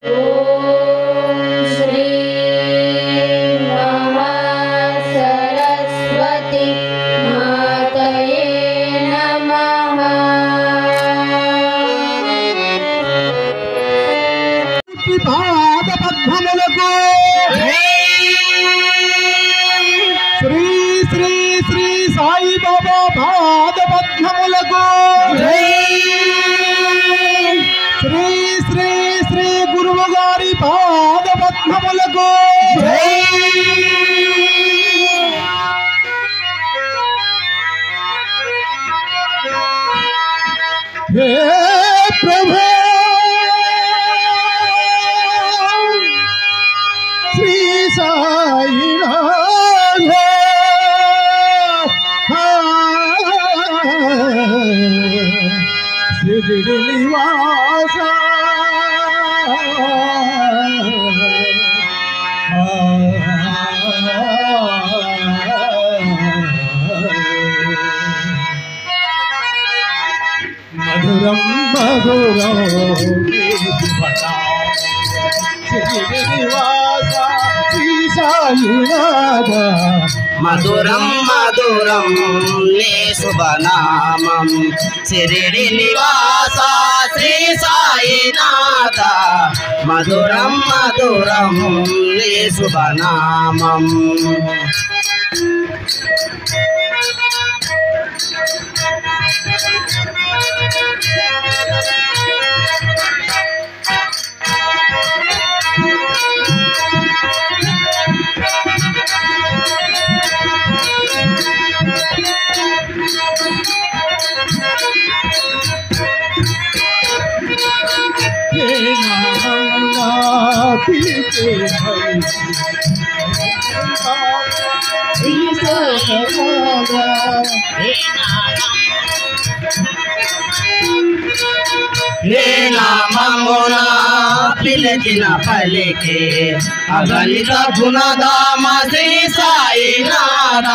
ఓం శ్రీ మహాసరస్వతి మాతయే నమః. పాద పద్మములకు శ్రీ శ్రీ శ్రీ సాయి బాబా పాద పద్మములకు శ్రీ శ్రీ శ్రీ గురువు గారి పాద పద్మములకు హే ప్రభు శ్రీ సాయినాథ షిరిడి నివాస మధురం మధురం షిరిడి నివాస శ్రీ సాయినాథ మధురం మధురం నీ శుభనామం షిరిడి నివాస శ్రీ సాయినాథ మధురం మధురం నీ శుభనామం ఏ నామమున పిలిచిన పలికే అగణిత గుణధామ శ్రీ సాయినాథ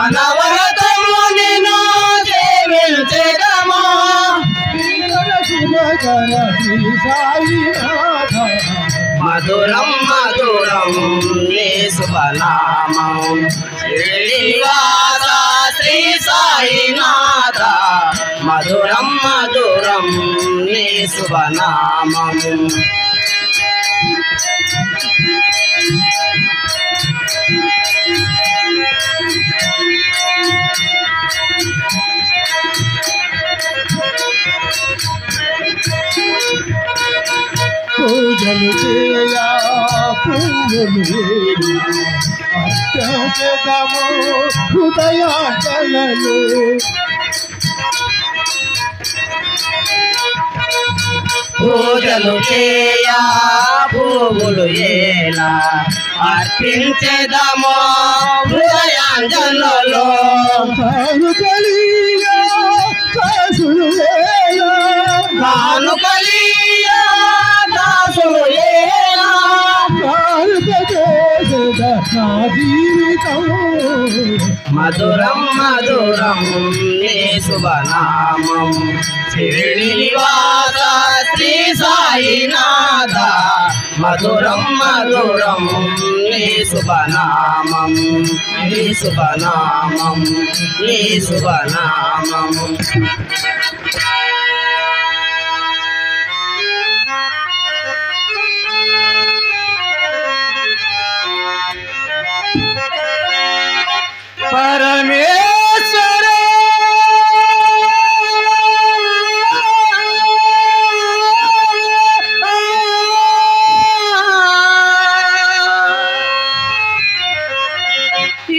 అనవరతము నిన్ను సేవించెదము మధురం మధురం నీ శుభనామం శ్రీనివాస శ్రీ సాయినాథ మధురం మధురం నీ శుభనామం పూజలు చేయా పువ్వులు అత్యము హృదయాచలలు పూజలు చేయా పువ్వులు ఏలా అర్పించెదము హృదయాంజనులో కానుకలియా కాసులు వేలా కానుకలియా దాసులు ఏలా నా జీవితం మధురం మధురం నీ శుభనామం షిరిడి నివాస శ్రీ సాయినాథ మధురం మధురం నీ శుభనామం నీ శుభనామం నీ శుభనామం పరమేశ్వర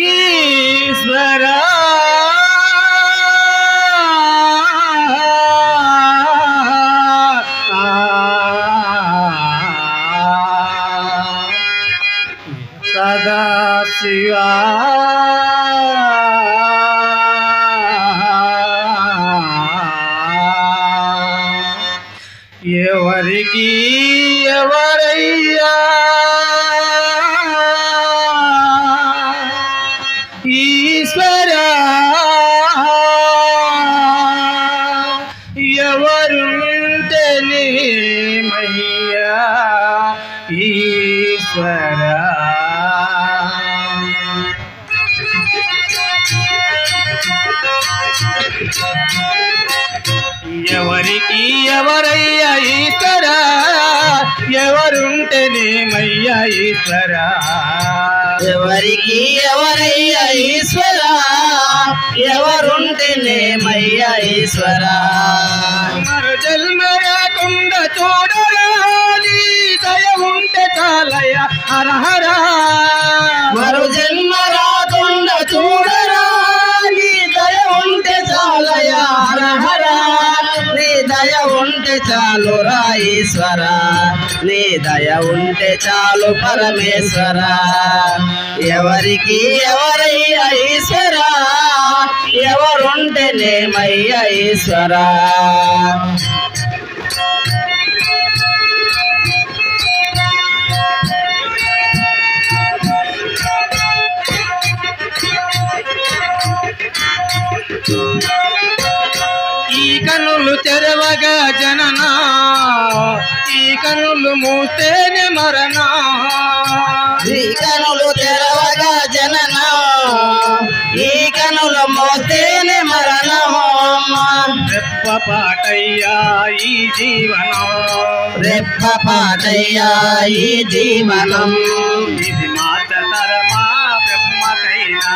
ఈశ్వర సదా శివా ఎవరికి ఎవరయ్యా ఈశ్వర ఎవరుంటే నీమయ్యా ఈశ్వరా ఎవరికి ఎవరయ్యా ఈశ్వరా ఎవరుంటే నీమయ్యా ఈశ్వరా ఎవరికి ఎవరయ్యా ఈశ్వరా ఎవరుంటేనేమయ్యా ఈశ్వరా మరు జన్మ రాకుండా చూడరా నీ దయ ఉంటే చాలయ్యా హర హర మరు జన్మ రాకుండా చూడరా నీ దయ ఉంటే చాలయ్యా హర హర నీ దయ ఉంటే చాలురా ఈశ్వరా నీ దయ ఉంటే చాలు పరమేశ్వరా ఎవరికి ఎవరయ్యా ఈశ్వరా ఎవరుంటేనేమయ్యా ఈశ్వరా ఈ కనులు తెరవగా జననా ఈ కనులు మూస్తేనే మరణా ఈ కనులు తెరవగా జననా ఈ కనులు మోస్తేనే మరణం రెప్పపాటయ్యా ఈ జీవనం రెప్పపాటయ్యా ఈ జీవనం ఇది మార్చతరమా బ్రహ్మకైనా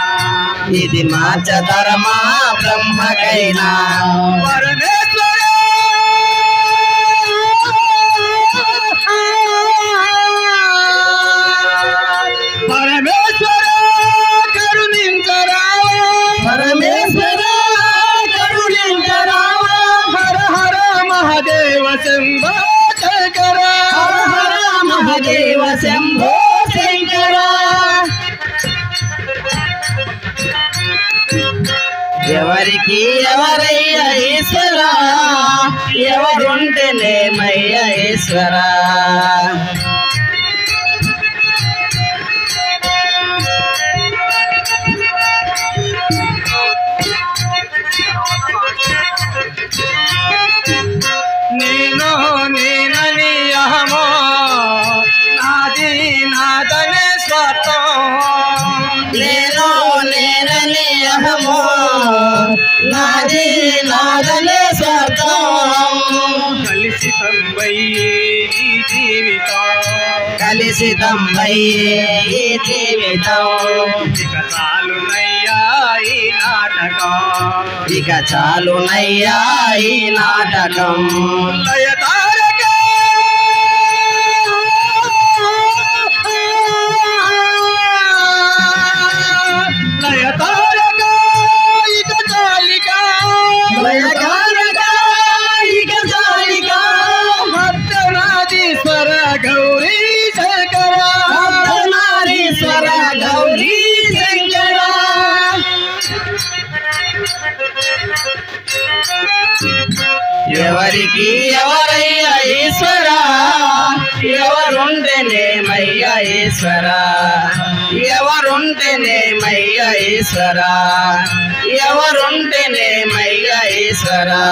ఇది మార్చతరమా బ్రహ్మకైనా పరమేశ్వరా పరమేశ్వరా కరుణించరా పరమేశ్వరా కరుణించరావా హర హర మహాదేవ శంభో శంకర హర హర మహాదేవ శంభో శంకర ఎవరికి ఎవరయ్యా ఈశ్వరా ఎవరుంటేనేమయ్యా ఈశ్వరా నేను నేనని అహమో నాది నాదనే స్వార్థం నేను నేనని అహమో నాది నాదనే స్వార్థం కలుషితం వయ్యే ఈ జీవితం కలిసితమయ్యే ఈ జీవితం ఇక చాలునయ్యా ఈ నాటకం ఇక చాలునయ్యా ఈ నాటకం లయతారక లయతారక ఇక చాలిక లయకారక ఇక చాలిక అర్ధనాదీశ్వర గౌరీ శంకర అర్ధనారీశ్వర గౌరీ శంకర ఎవరికి ఎవరయ్యా ఈశ్వరా ఎవరుంటేనేమయ్యా ఈశ్వరా ఎవరుంటేనేమయ్యా ఈశ్వరా ఎవరుంటేనేమయ్యా ఈశ్వరా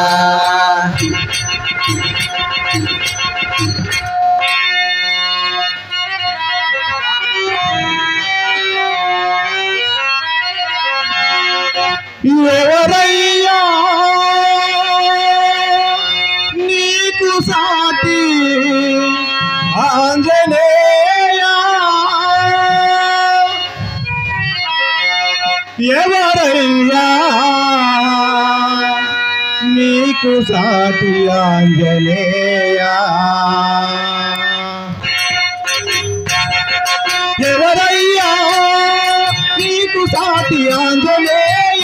ఎవరయ్యా నీకు సాటి ఆంజనేయ ఎవరయ్యా నీకు సాటి ఆంజనేయ ఎవరయ్యా నీకు సాటి ఆంజనేయ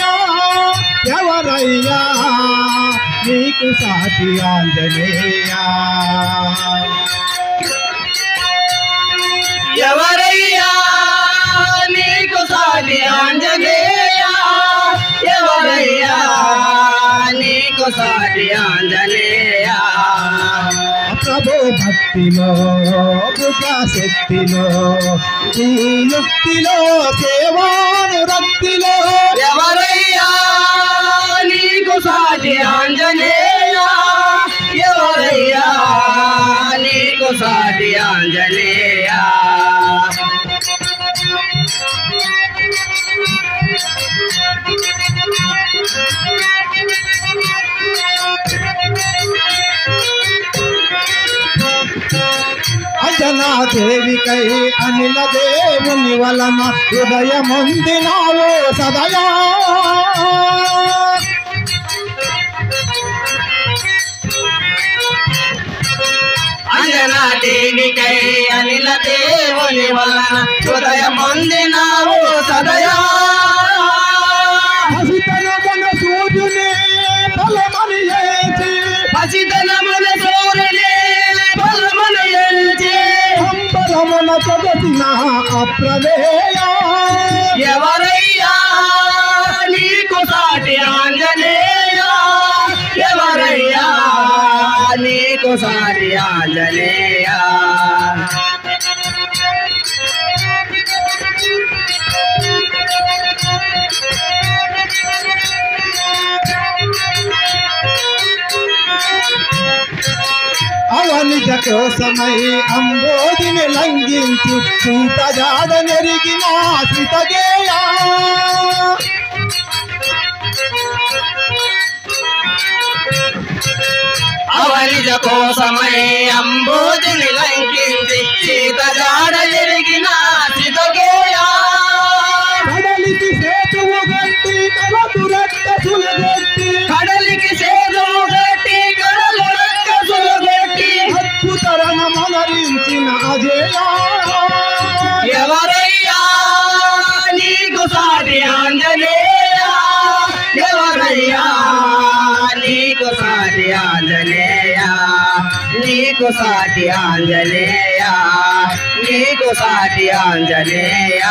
ఎవరయ్యా నీకు సాటి ఆంజనేయ ఎవరయ్యా నీకు సాటి ఆంజనేయ ఎవరయ్యా నీకు సాటి ఆంజనేయ ప్రభు భక్తిలో శక్తిలో ఈ యుక్తిలో సేవానురక్తిలో ఎవరయ్యా నీకు సాటి ఆంజనేయ సాటి ఆంజనేయ అంజనాదేవికై అనిల దేవుని వలన హృదయముందినావు సదయా అంజనాదేవికై అనిల దేవుని వలన హృదయముందినావు సదయా హసితనమున సూర్యుని బలమని ఏచి పసితనమున సూర్యుని బలమని ఎంచి అంబరమున పొగసిన అప్రమేయ ఎవరయ్యా నీకు సాటి ఆంజనేయ ఎవరయ్యా నీకు సాటి ఆంజనేయ అవనిజ కోసమై అంబోధిని లంఘించి సీత జాడ నెరిగిన సీతగేయ అవనిజ కోసమై అంబోధిని లంకించి సీత జాడ ఎరిగిన సీతగేయ కడలికి సేతువు గట్టి కలదు రక్కసులు గట్టి కడలికి సేతువు గట్టి కడలు రక్కసులు గట్టి అద్భుతరణ మనరించిన అజేయ ఎవరయ్యా నీకు సాటి ఆంజనేయ ఎవరయ్యా నీకు సాటి ఆంజనేయ నీకు సాటి ఆంజనేయ నీకు సాటి ఆంజనేయ